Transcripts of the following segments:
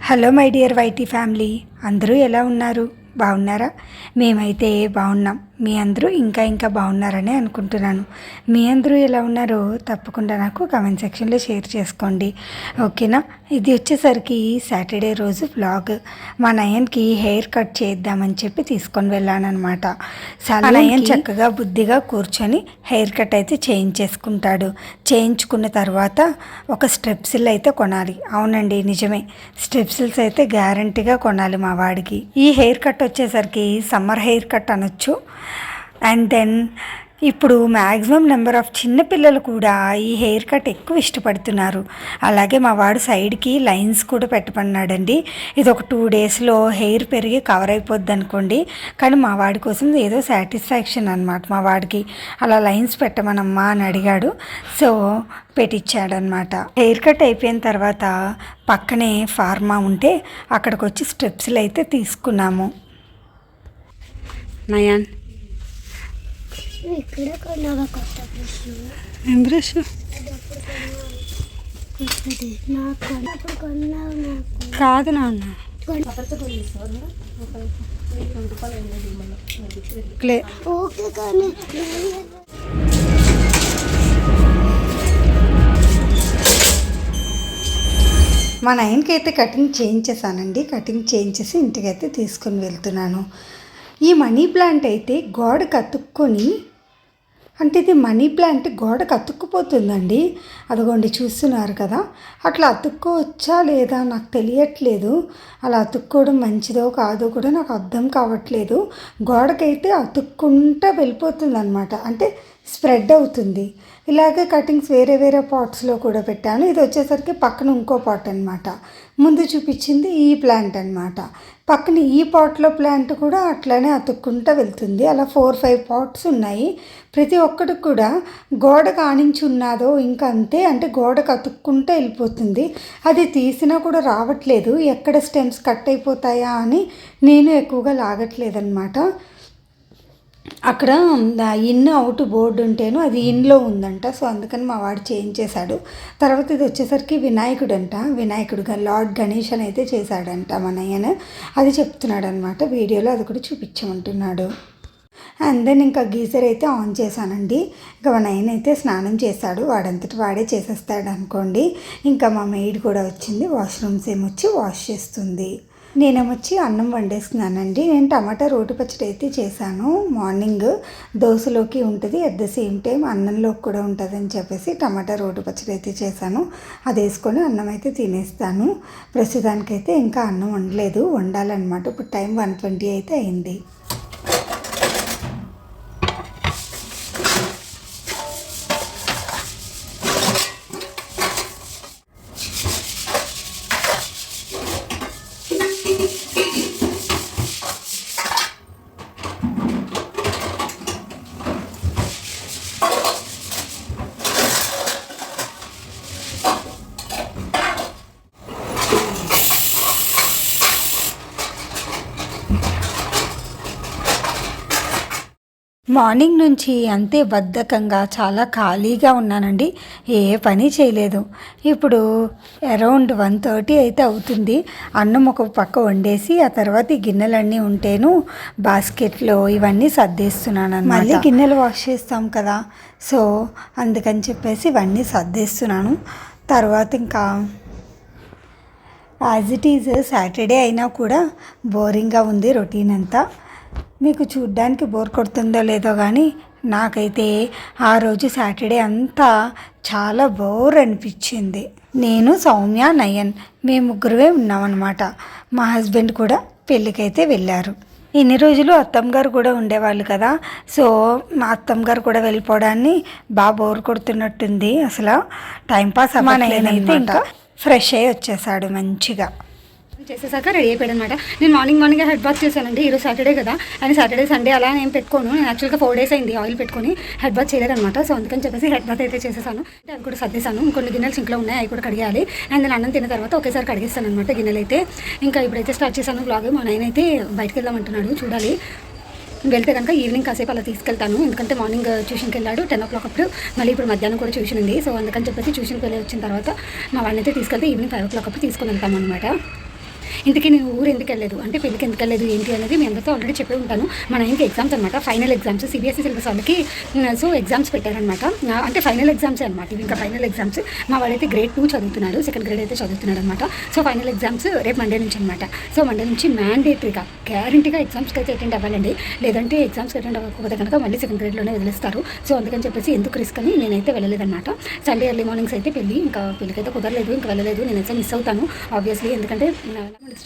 Hello my dear YT family, అందరూ ఎలా ఉన్నారు? బాగున్నారా? మేమైతే బాగున్నాం. మీ అందరూ ఇంకా బాగున్నారని అనుకుంటున్నాను. మీ అందరూ ఎలా ఉన్నారో తప్పకుండా నాకు కామెంట్ సెక్షన్లో షేర్ చేసుకోండి, ఓకేనా? ఇది వచ్చేసరికి సాటర్డే రోజు వ్లాగ్. మా నయన్కి హెయిర్ కట్ చేద్దామని చెప్పి తీసుకొని వెళ్ళాను అనమాట. నయన్ చక్కగా బుద్ధిగా కూర్చొని హెయిర్ కట్ అయితే చేయించేసుకుంటాడు. చేయించుకున్న తర్వాత ఒక స్ట్రెప్సిల్ అయితే కొనాలి. అవునండి, నిజమే, స్ట్రెప్సిల్స్ అయితే గ్యారంటీగా కొనాలి మా వాడికి. ఈ హెయిర్ కట్ వచ్చేసరికి సమ్మర్ హెయిర్ కట్ అనొచ్చు. అండ్ దెన్ ఇప్పుడు మ్యాక్సిమం నెంబర్ ఆఫ్ చిన్నపిల్లలు కూడా ఈ హెయిర్ కట్ ఎక్కువ ఇష్టపడుతున్నారు. అలాగే మా వాడు సైడ్కి లైన్స్ కూడా పెట్టమన్నాడండి. ఇది ఒక 2 డేస్లో హెయిర్ పెరిగి కవర్ అయిపోద్ది అనుకోండి. కానీ మా వాడి కోసం ఏదో సాటిస్ఫాక్షన్ అనమాట. మా వాడికి అలా లైన్స్ పెట్టమనమ్మా అని అడిగాడు, సో పెట్టించాడనమాట. హెయిర్ కట్ అయిపోయిన తర్వాత పక్కనే ఫార్మా ఉంటే అక్కడికి వచ్చి స్టెప్స్లు అయితే తీసుకున్నాము. నయాన్ ఏం బ్రష్ కాదు నాన్న, మా నయన్కి అయితే కటింగ్ చేయించేసానండి. కటింగ్ చేయించేసి ఇంటికైతే తీసుకొని వెళ్తున్నాను. ఈ మనీ ప్లాంట్ అయితే గోడకు అతుక్కొని, అంటే ఇది మనీ ప్లాంట్ గోడకు అతుక్కుపోతుందండి. అదిగోండి చూస్తున్నారు కదా, అట్లా అతుక్కోవచ్చా లేదా నాకు తెలియట్లేదు. అలా అతుక్కోవడం మంచిదో కాదో కూడా నాకు అర్థం కావట్లేదు. గోడకైతే అతుక్కుంటా వెళ్ళిపోతుంది అనమాట, అంటే స్ప్రెడ్ అవుతుంది. ఇలాగే కటింగ్స్ వేరే పాట్స్లో కూడా పెట్టాను. ఇది వచ్చేసరికి పక్కన ఇంకో పాట్ అనమాట. ముందు చూపించింది ఈ ప్లాంట్ అనమాట. పక్కన ఈ పాట్లో ప్లాంట్ కూడా అట్లానే అతుక్కుంటూ వెళ్తుంది. అలా 4-5 పాట్స్ ఉన్నాయి. ప్రతి ఒక్కటికి కూడా గోడకు ఆనించి ఉన్నదో ఇంకా అంతే, అంటే గోడకు అతుక్కుంటూ వెళ్ళిపోతుంది. అది తీసినా కూడా రావట్లేదు. ఎక్కడ స్టెమ్స్ కట్ అయిపోతాయా అని నేను ఎక్కువగా లాగట్లేదన్నమాట. అక్కడ ఇన్ అవుట్ బోర్డు ఉంటేను అది ఇన్లో ఉందంట, సో అందుకని మా వాడు చేంజ్ చేశాడు. తర్వాత ఇది వచ్చేసరికి వినాయకుడుగా లార్డ్ గణేష్ అని అయితే చేశాడంట మా నయన్. అది చెప్తున్నాడు అనమాట వీడియోలో, అది కూడా చూపించమంటున్నాడు. అండ్ దెన్ ఇంకా గీజర్ అయితే ఆన్ చేశానండి. ఇంకా మా నయన్ అయితే స్నానం చేశాడు, వాడంతటి వాడే చేసేస్తాడు అనుకోండి. ఇంకా మా మెయిడ్ కూడా వచ్చింది, వాష్రూమ్స్ ఏమొచ్చి వాష్ చేస్తుంది. నేనేమొచ్చి అన్నం వండేస్తున్నానండి. నేను టమాటా రోటి పచ్చడి అయితే చేశాను. మార్నింగ్ దోశలోకి ఉంటుంది, అట్ ద సేమ్ టైం అన్నంలోకి కూడా ఉంటుంది అని చెప్పేసి టమాటా రోటి పచ్చడి అయితే చేశాను. అది వేసుకొని అన్నం అయితే తినేస్తాను. ప్రస్తుతానికైతే ఇంకా అన్నం వండలేదు, వండాలన్నమాట. ఇప్పుడు టైం 1:20 అయితే అయింది. మార్నింగ్ నుంచి అంతే బద్ధకంగా చాలా ఖాళీగా ఉన్నానండి, ఏ పని చేయలేదు. ఇప్పుడు అరౌండ్ 1:30 అయితే అవుతుంది. అన్నం ఒక పక్క వండేసి ఆ తర్వాత ఈ గిన్నెలన్నీ ఉంటేను బాస్కెట్లో ఇవన్నీ సర్దేస్తున్నాను. మళ్ళీ గిన్నెలు వాష్ చేస్తాం కదా, సో అందుకని చెప్పేసి ఇవన్నీ సర్దేస్తున్నాను. తర్వాత ఇంకా యాజ్ ఇట్ ఈజ్ సాటర్డే అయినా కూడా బోరింగ్గా ఉంది రొటీన్ అంతా. మీకు చూడ్డానికి బోర్ కొడుతుందో లేదో కానీ నాకైతే ఆ రోజు సాటర్డే అంతా చాలా బోర్ అనిపించింది. నేను, సౌమ్య, నయన్ మేము ముగ్గురువే ఉన్నామన్నమాట. మా హస్బెండ్ కూడా పెళ్ళికైతే వెళ్ళారు. ఇన్ని రోజులు అత్తమ్మగారు కూడా ఉండేవాళ్ళు కదా, సో మా అత్తమ్మగారు కూడా వెళ్ళిపోవడాన్ని బాగా బోర్ కొడుతున్నట్టుంది. అసలు టైంపాస్ అవ్వలేనైతే ఇంకా ఫ్రెష్ అయ్యి వచ్చేసాడు మంచిగా. చేసేసాక రెడీ అయిపోయాడు అనమాట. నేను మార్నింగ్ హెడ్ బాత్ చేశానండి. ఈరోజు సాటర్డే కదా, అని సాటర్డే సండే అలా నేను పెట్టుకోను. నేను యాక్చువల్గా 4 days అయింది ఆయిల్ పెట్టుకొని హెడ్ బాత్ చేయలేదన్నమాట. సో అందుకని చెప్పేసి హెడ్ బాత్ అయితే చేసేసాను. అవి కూడా సర్దేశాను. ఇంకొన్ని గిన్నెలు సింక్లో ఉన్నాయి, అవి కూడా కడిగాలి. అండ్ నేను అన్నం తిన్న తర్వాత ఒకేసారి కడిగిస్తాను అనమాట గిన్నెలు అయితే. ఇంకా ఇప్పుడైతే స్టార్ట్ చేశాను బ్లాగ్. మా నాయన అయితే బయటకు వెళ్దామంటున్నాడు, చూడాలి. వెళ్తే కనుక ఈవినింగ్ కాసేపు అలా తీసుకెళ్తాను. ఎందుకంటే మార్నింగ్ ట్యూషన్కి వెళ్ళాడు 10 o'clock అప్పుడు. మళ్ళీ ఇప్పుడు మధ్యాహ్నం కూడా ట్యూషన్ ఉంది. సో అందుకని చెప్పేసి ట్యూషన్కి వెళ్ళి వచ్చిన తర్వాత మా వాడిని అయితే తీసుకెళ్తే ఈవినింగ్ 5 o'clock అప్పుడు తీసుకొని వెళ్తాము అనమాట. ఇంతకీ నేను ఊరు ఎందుకు వెళ్ళలేదు అంటే పెళ్ళికి ఎందుకు వెళ్ళలేదు ఏంటి అనేది మీ అందరితో ఆల్రెడీ చెప్పి ఉంటాను. మన ఆయనకి ఎగ్జామ్స్ అనమాట, ఫైనల్ ఎగ్జామ్స్, సిబిఎస్ఈ సిలబస్ వాళ్ళకి. సో ఎగ్జామ్స్ పెట్టారనమాట, అంటే ఫైనల్ ఎగ్జామ్స్ అనమాట ఇవి, ఇంకా ఫైనల్ ఎగ్జామ్స్. మా వాడైతే గ్రేడ్ 2 చదువుతున్నాడు, సెకండ్ గ్రేడ్ అయితే చదువుతున్నాడు అనమాట. సో ఫైనల్ ఎగ్జామ్స్ రేపు మండే నుంచి అనమాట. సో మండే నుంచి మ్యాండేటరీగా గ్యారంటీగా ఎగ్జామ్స్కి అయితే అటెండ్ అవ్వాలండి. లేదంటే ఎగ్జామ్స్కి అటెండ్ అవ్వకపోతే కనుక మళ్ళీ సెకండ్ గ్రేడ్లోనే వదిలేస్తారు. సో అందుకని చెప్పేసి ఎందుకు రిస్క్ అని నేనైతే వెళ్ళలేదన్నమాట. సండే ఎర్లీ మార్నింగ్స్ అయితే ఇంకా పెళ్ళికైతే కుదరలేదు, ఇంకా వెళ్ళలేదు. నేనైతే మిస్ అవుతాను ఆబ్వియస్లీ, ఎందుకంటే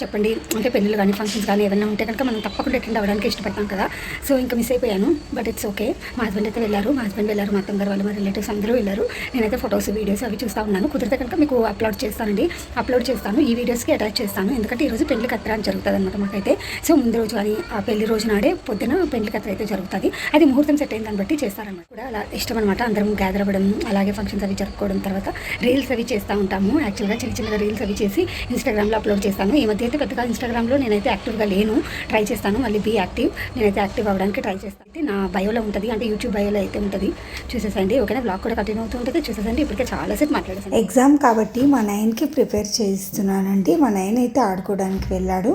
చెప్పండి అంటే పెళ్ళిళ్ళు కానీ ఫంక్షన్స్ కానీ ఏమైనా ఉంటే కనుక మనం తప్పకుండా అటెండ్ అవ్వడానికి ఇష్టపడతాం కదా. సో ఇంకా మిస్ అయిపోయాను, బట్ ఇట్స్ ఓకే. మా హస్బెండ్ అయితే వెళ్ళారు, మా అత్తమ్మ గారు వాళ్ళు, మా రిలేటివ్స్ అందరూ వెళ్ళారు. నేనైతే ఫొటోస్ వీడియోస్ అవి చూస్తూ ఉన్నాను. కుదిరితే కనుక మీకు అప్లోడ్ చేస్తాను, ఈ వీడియోస్కి అటాచ్ చేస్తాను. ఎందుకంటే ఈరోజు పెళ్లి కత్తిర అని జరుగుతుంది అనమాట మాకైతే. సో ముందు రోజు కానీ ఆ పెళ్లి రోజు నాడే పొద్దున పెళ్లి కత్తిర అయితే జరుగుతుంది. అది ముహూర్తం సెట్ అయిన దాన్ని బట్టి చేస్తారనమాట. కూడా అలా ఇష్టం అనమాట, అందరం గ్యాదర్ అవ్వడం, అలాగే ఫంక్షన్స్ అవి జరుపుకోవడం. తర్వాత రీల్స్ అవి చేస్తూ ఉంటాము. యాక్చువల్గా చిన్నగా రీల్స్ అవి చేసి ఇన్స్టాగ్రామ్లో అప్లోడ్ చేస్తాను. ఈ మధ్య అయితే పెద్దగా ఇన్స్టాగ్రామ్లో నేనైతే యాక్టివ్గా లేను, ట్రై చేస్తాను మళ్ళీ బీ యాక్టివ్. నేనైతే యాక్టివ్ అవ్వడానికి ట్రై చేస్తాను. అయితే నా బయోలో ఉంటుంది, అంటే యూట్యూబ్ బయోలో అయితే ఉంటుంది, చూసేసండి. ఓకేనా, బ్లాగ్ కూడా కంటిన్యూ అవుతూ ఉంటుంది, చూసేసండి. ఇప్పటికే చాలాసేపు మాట్లాడేసాను. ఎగ్జామ్ కాబట్టి మా నైన్కి ప్రిపేర్ చేయిస్తున్నానండి. మా నైన్ అయితే ఆడుకోవడానికి వెళ్ళాడు.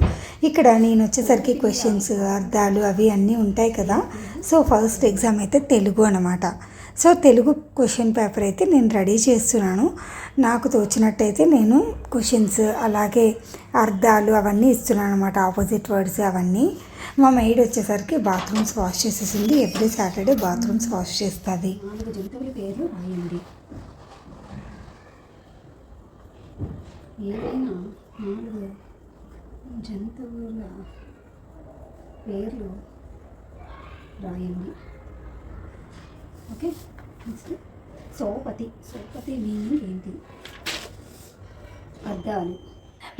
ఇక్కడ నేను వచ్చేసరికి క్వశ్చన్స్, అర్థాలు అవి అన్నీ ఉంటాయి కదా. సో ఫస్ట్ ఎగ్జామ్ అయితే తెలుగు అనమాట. సో తెలుగు క్వశ్చన్ పేపర్ అయితే నేను రెడీ చేస్తున్నాను. నాకు తోచినట్టయితే నేను క్వశ్చన్స్ అలాగే అర్థాలు అవన్నీ ఇస్తున్నాను అనమాట, ఆపోజిట్ వర్డ్స్ అవన్నీ. మా మెయిడ్ వచ్చేసరికి బాత్రూమ్స్ వాష్ చేసేసింది. ఎవ్రీ సాటర్డే బాత్రూమ్స్ వాష్ చేస్తుంది. 4 జంతువుల పేర్లు రాయండి. ఏదైనా 4 జంతువుల పేర్లు రాయండి. ఓకే, నెక్స్ట్ సోపతి మీనింగ్ ఏంటి? అద్దాలు.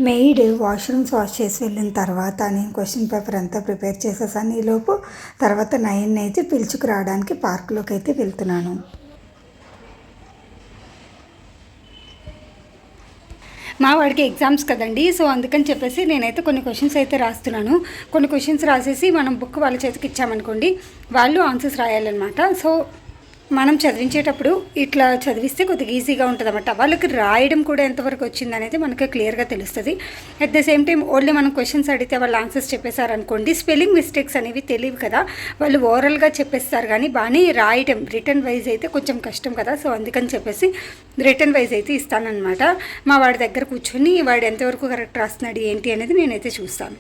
మెయిడ్ వాష్రూమ్స్ వాష్ చేసి వెళ్ళిన తర్వాత నేను క్వశ్చన్ పేపర్ అంతా ప్రిపేర్ చేసేసాను. ఈలోపు తర్వాత 9 అయితే పిలుచుకురావడానికి పార్కులోకి అయితే వెళ్తున్నాను. మా వాడికి ఎగ్జామ్స్ కదండి, సో అందుకని చెప్పేసి నేనైతే కొన్ని క్వశ్చన్స్ అయితే రాస్తున్నాను. కొన్ని క్వశ్చన్స్ రాసేసి మనం బుక్ వాళ్ళ చేతికి ఇచ్చామనుకోండి, వాళ్ళు ఆన్సర్స్ రాయాలన్నమాట. సో మనం చదివించేటప్పుడు ఇట్లా చదివిస్తే కొద్దిగా ఈజీగా ఉంటుంది అన్నమాట. వాళ్ళకి రాయడం కూడా ఎంతవరకు వచ్చింది అనేది మనకు క్లియర్గా తెలుస్తుంది. At the same time only మనం క్వశ్చన్స్ అడిగితే వాళ్ళు ఆన్సర్స్ చెప్పేశారనుకోండి, స్పెల్లింగ్ మిస్టేక్స్ అనేవి తెలియవు కదా. వాళ్ళు ఓవరాల్గా చెప్పేస్తారు కానీ బాగానే రాయడం రిటర్న్ వైజ్ అయితే కొంచెం కష్టం కదా. సో అందుకని చెప్పేసి రిటర్న్ వైజ్ అయితే ఇస్తానన్నమాట. మా వాడి దగ్గర కూర్చొని వాడు ఎంతవరకు కరెక్ట్ రాస్తున్నాడు ఏంటి అనేది నేనైతే చూస్తాను.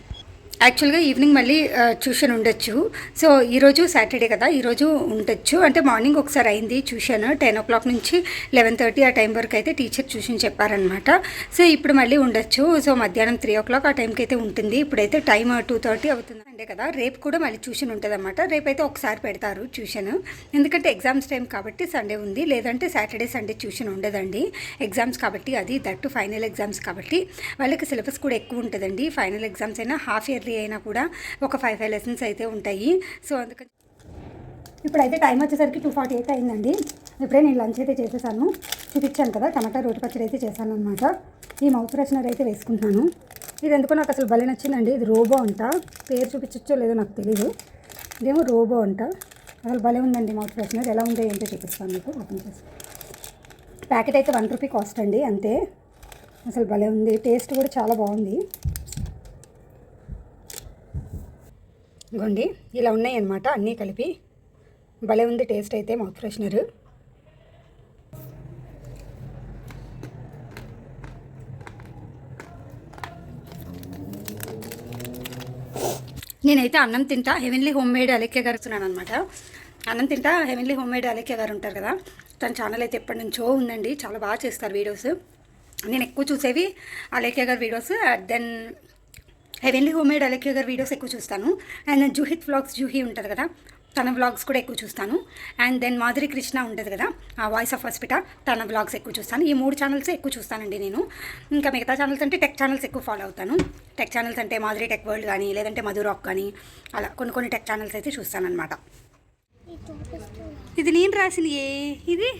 యాక్చువల్గా ఈవినింగ్ మళ్ళీ ట్యూషన్ ఉండొచ్చు. సో ఈరోజు సాటర్డే కదా, ఈరోజు ఉండొచ్చు. అంటే మార్నింగ్ ఒకసారి అయింది ట్యూషన్, 10 o'clock నుంచి 11:30 ఆ టైం వరకు అయితే టీచర్ ట్యూషన్ చెప్పారనమాట. సో ఇప్పుడు మళ్ళీ ఉండొచ్చు. సో మధ్యాహ్నం 3 o'clock ఆ టైంకి అయితే ఉంటుంది. ఇప్పుడైతే టైం 2:30 అవుతుంది అంటే కదా. రేపు కూడా మళ్ళీ ట్యూషన్ ఉంటుంది అనమాట. రేపైతే ఒకసారి పెడతారు ట్యూషన్, ఎందుకంటే ఎగ్జామ్స్ టైం కాబట్టి సండే ఉంది. లేదంటే సాటర్డే సండే ట్యూషన్ ఉండదండి, ఎగ్జామ్స్ కాబట్టి. అది దట్టు ఫైనల్ ఎగ్జామ్స్ కాబట్టి వాళ్ళకి సిలబస్ కూడా ఎక్కువ ఉంటుందండి. ఫైనల్ ఎగ్జామ్స్ అయినా హాఫ్ ఇయర్లీ అయినా కూడా ఒక 5 లెసన్స్ అయితే ఉంటాయి. సో అందుకని ఇప్పుడైతే టైం వచ్చేసరికి 2:48 అయిందండి. ఇప్పుడే నేను లంచ్ అయితే చేసేసాను, చూపించాను కదా. టమాటా రోటి పచ్చడి అయితే చేశాను అనమాట. ఈ మౌత్ ఫ్రెషనర్ అయితే వేసుకుంటున్నాను. ఇది ఎందుకో నాకు అసలు భలే నచ్చిందండి. ఇది రోబో అంట, పేరు చూపించచ్చో లేదో నాకు తెలీదు. ఇదేమో రోబో అంట, అసలు భలే ఉందండి మౌత్ ఫ్రెషనర్. ఎలా ఉందో ఏంటో చూపిస్తాను మీకు. ఓపెన్ చేసి ప్యాకెట్ అయితే 1 రూపీ కాస్ట్ అండి, అంతే. అసలు భలే ఉంది, టేస్ట్ కూడా చాలా బాగుంది. ఇగోండి ఇలా ఉన్నాయి అన్నమాట, అన్నీ కలిపి భలే ఉంది టేస్ట్ అయితే మౌత్ ఫ్రెషనర్. నేనైతే అన్నం తింటా హెవెన్లీ హోమ్ మేడ్ అలేఖ్య గారు వస్తున్నాను అనమాట. అన్నం తింటా హెవెన్లీ హోమ్ మేడ్ అలేఖ్య గారు ఉంటారు కదా, తన ఛానల్ అయితే ఎప్పటి నుంచో ఉందండి. చాలా బాగా చేస్తారు వీడియోస్. నేను ఎక్కువ చూసేవి అలేఖ్య గారి videos, then heavenly homemade Alekhya గారి వీడియోస్ ఎక్కువ చూస్తాను. అండ్ జూహిత్ వ్లాగ్స్, జూహీ ఉంటుంది కదా, తన వ్లాగ్స్ కూడా ఎక్కువ చూస్తాను. అండ్ దెన్ మాధురి కృష్ణ ఉంటుంది కదా, వాయిస్ ఆఫ్ హాస్పిటల్, తన వ్లాగ్స్ ఎక్కువ చూస్తాను. ఈ 3 ఛానల్స్ ఎక్కువ చూస్తానండి నేను. ఇంకా మిగతా ఛానల్స్ అంటే టెక్ ఛానల్స్ ఎక్కువ ఫాలో అవుతాను. టెక్ ఛానల్స్ అంటే మాధురి టెక్ వరల్డ్ కానీ, లేదంటే మధు రాక్ కానీ, అలా కొన్ని టెక్ ఛానల్స్ అయితే చూస్తానన్నమాట. ఇది నేను రాసినయే, ఇది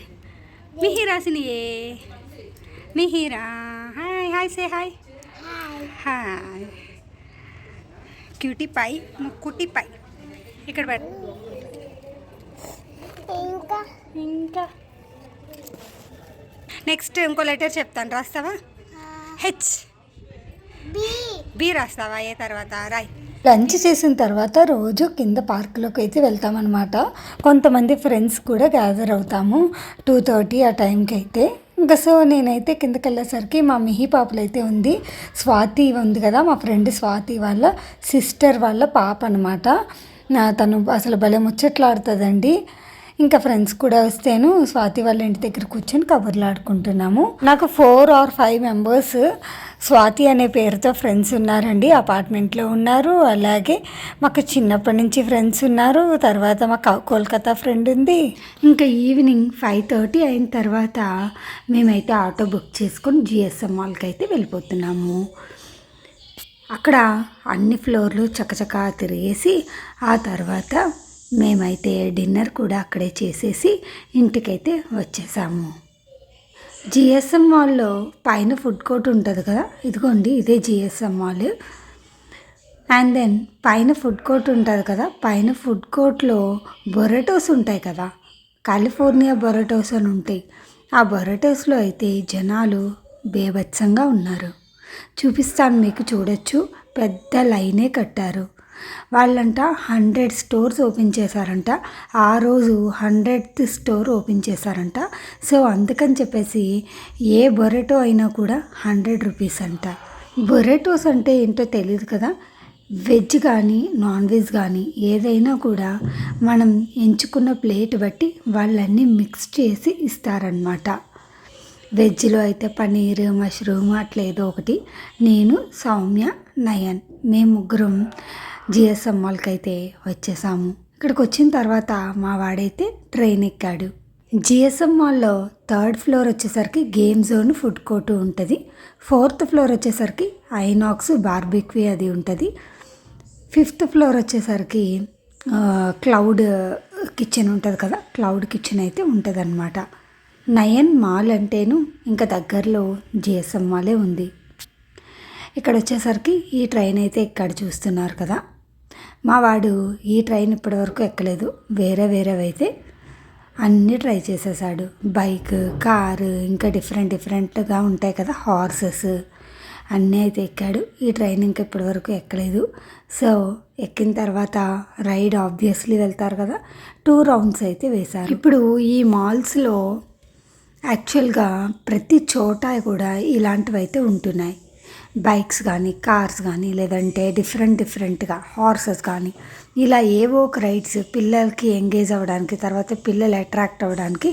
మిహి రాసినయే. Mihira hi hi say hi hi. Cutie pie, ముక్కుటి పై ఇక్కడ పెట్ట. ఇంకా నెక్స్ట్ ఇంకో లెటర్ చెప్తాను, రాస్తావా? హెచ్. బీ రాస్తావా ఏ తర్వాత రాయ్. లంచ్ చేసిన తర్వాత రోజు కింద పార్కులోకి అయితే వెళ్తామన్నమాట. కొంతమంది ఫ్రెండ్స్ కూడా గ్యాదర్ అవుతాము 2:30 ఆ టైంకి అయితే. ఇంకా సో నేనైతే కిందకి వెళ్ళేసరికి మా మిహి పాపలు అయితే ఉంది. స్వాతి ఉంది కదా, మా ఫ్రెండ్ స్వాతి వాళ్ళ సిస్టర్ వాళ్ళ పాప అనమాట. తను అసలు భలే ముచ్చట్లాడుతుందండి. ఇంకా ఫ్రెండ్స్ కూడా వస్తేను స్వాతి వాళ్ళ ఇంటి దగ్గర కూర్చొని కబుర్లు ఆడుకుంటున్నాము. నాకు 4 or 5 మెంబర్స్ స్వాతి అనే పేరుతో ఫ్రెండ్స్ ఉన్నారండి. అపార్ట్మెంట్లో ఉన్నారు. అలాగే మాకు చిన్నప్పటి నుంచి ఫ్రెండ్స్ ఉన్నారు. తర్వాత మా కోల్కతా ఫ్రెండ్ ఉంది. ఇంకా ఈవినింగ్ 5:30 అయిన తర్వాత మేమైతే ఆటో బుక్ చేసుకొని జిఎస్ఎం మాల్కి అయితే వెళ్ళిపోతున్నాము. అక్కడ అన్ని ఫ్లోర్లు చకచకా తిరిగేసి ఆ తర్వాత మేమైతే డిన్నర్ కూడా అక్కడే చేసేసి ఇంటికైతే వచ్చేసాము. జిఎస్ఎం మాల్లో పైన ఫుడ్ కోర్ట్ ఉంటుంది కదా, ఇదిగోండి ఇదే జిఎస్ఎం మాల్. అండ్ దెన్ పైన ఫుడ్ కోర్ట్ ఉంటుంది కదా, పైన ఫుడ్ కోర్ట్లో బొరటోస్ ఉంటాయి కదా, కాలిఫోర్నియా బొరటోస్ అని ఉంటాయి. ఆ బొరటోస్లో అయితే జనాలు బేభత్సంగా ఉన్నారు. చూపిస్తాను మీకు, చూడొచ్చు. పెద్ద లైనే కట్టారు. వాళ్ళంట 100 స్టోర్స్ ఓపెన్ చేశారంట. ఆ రోజు 100th స్టోర్ ఓపెన్ చేశారంట. సో అందుకని చెప్పేసి ఏ బొరెటో అయినా కూడా 100 రూపీస్ అంట. బొరెటోస్ అంటే ఏంటో తెలియదు కదా. వెజ్ కానీ నాన్ వెజ్ కానీ ఏదైనా కూడా మనం ఎంచుకున్న ప్లేట్ బట్టి వాళ్ళన్నీ మిక్స్ చేసి ఇస్తారనమాట. వెజ్లో అయితే పన్నీర్, మష్రూమ్ అట్లా ఏదో ఒకటి. నేను, సౌమ్య, నయన్ మేము ముగ్గురం జిఎస్ఎం మాల్కి అయితే వచ్చేసాము. ఇక్కడికి వచ్చిన తర్వాత మా వాడైతే ట్రైన్ ఎక్కాడు. జిఎస్ఎం మాల్లో 3rd ఫ్లోర్ వచ్చేసరికి గేమ్ జోన్, ఫుడ్ కోర్ట్ ఉంటుంది. 4th ఫ్లోర్ వచ్చేసరికి ఐనాక్స్, బార్బిక్యూ అది ఉంటుంది. 5th ఫ్లోర్ వచ్చేసరికి క్లౌడ్ కిచెన్ ఉంటుంది కదా, క్లౌడ్ కిచెన్ అయితే ఉంటుంది అనమాట. నయన్ మాల్ అంటేను ఇంకా దగ్గరలో జిఎస్ఎం మాలే ఉంది. ఇక్కడ వచ్చేసరికి ఈ ట్రైన్ అయితే ఇక్కడ చూస్తున్నారు కదా, మా వాడు ఈ ట్రైన్ ఇప్పటివరకు ఎక్కలేదు. వేరేవైతే అన్నీ ట్రై చేసేసాడు. బైక్, కారు, ఇంకా డిఫరెంట్గా ఉంటాయి కదా హార్సెస్, అన్నీ అయితే ఎక్కాడు. ఈ ట్రైన్ ఇంకా ఇప్పటివరకు ఎక్కలేదు. సో ఎక్కిన తర్వాత రైడ్ ఆబ్వియస్లీ వెళ్తారు కదా, 2 రౌండ్స్ అయితే వేశారు. ఇప్పుడు ఈ మాల్స్లో యాక్చువల్గా ప్రతి చోట కూడా ఇలాంటివి అయితే ఉంటున్నాయి. బైక్స్ కానీ, కార్స్ కానీ, లేదంటే డిఫరెంట్గా హార్సెస్ కానీ, ఇలా ఏవో ఒక రైడ్స్ పిల్లలకి ఎంగేజ్ అవ్వడానికి, తర్వాత పిల్లలు అట్రాక్ట్ అవ్వడానికి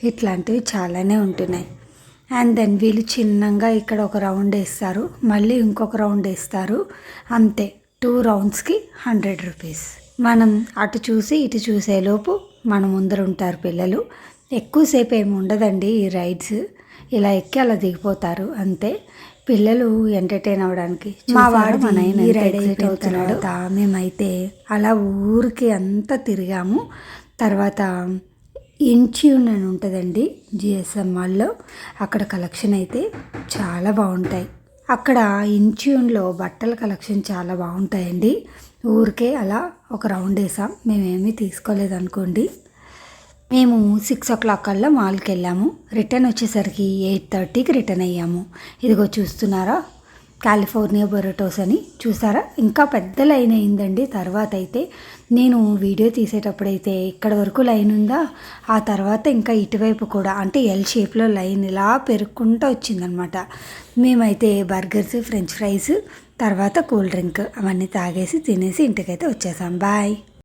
ఇట్లాంటివి చాలానే ఉంటున్నాయి. అండ్ దెన్ వీళ్ళు చిన్నగా ఇక్కడ ఒక రౌండ్ వేస్తారు, మళ్ళీ ఇంకొక రౌండ్ వేస్తారు. అంతే, 2 రౌండ్స్కి 100 రూపీస్. మనం అటు చూసి ఇటు చూసేలోపు మన ముందర ఉంటారు పిల్లలు. ఎక్కువసేపు ఏమి ఉండదండి ఈ రైడ్స్. ఇలా ఎక్కి అలా దిగిపోతారు అంతే, పిల్లలు ఎంటర్టైన్ అవ్వడానికి. మా వాడు మన రైడ్ అవుతున్నాడు. మేమైతే అలా ఊరికి అంతా తిరిగాము. తర్వాత ఇంచ్యూన్ అని ఉంటుందండి జిఎస్ఎం మాల్లో. అక్కడ కలెక్షన్ అయితే చాలా బాగుంటాయి. అక్కడ ఇంచ్యూన్లో బట్టల కలెక్షన్ చాలా బాగుంటాయండి. ఊరికే అలా ఒక రౌండ్ వేసాం, మేమేమీ తీసుకోలేదు అనుకోండి. మేము 6 o'clock కల్లా మాల్కి వెళ్ళాము. రిటర్న్ వచ్చేసరికి 8:30కి రిటర్న్ అయ్యాము. ఇదిగో చూస్తున్నారా, కాలిఫోర్నియా బొరటోస్ అని చూసారా, ఇంకా పెద్ద లైన్ అయిందండి. తర్వాత అయితే నేను వీడియో తీసేటప్పుడైతే ఇక్కడ వరకు లైన్ ఉందా, ఆ తర్వాత ఇంకా ఇటువైపు కూడా అంటే ఎల్ షేప్లో లైన్ ఇలా పెరుక్కుంటూ వచ్చిందనమాట. మేమైతే బర్గర్స్, ఫ్రెంచ్ ఫ్రైస్, తర్వాత కూల్ డ్రింక్ అవన్నీ తాగేసి తినేసి ఇంటికైతే వచ్చేసాం. బాయ్.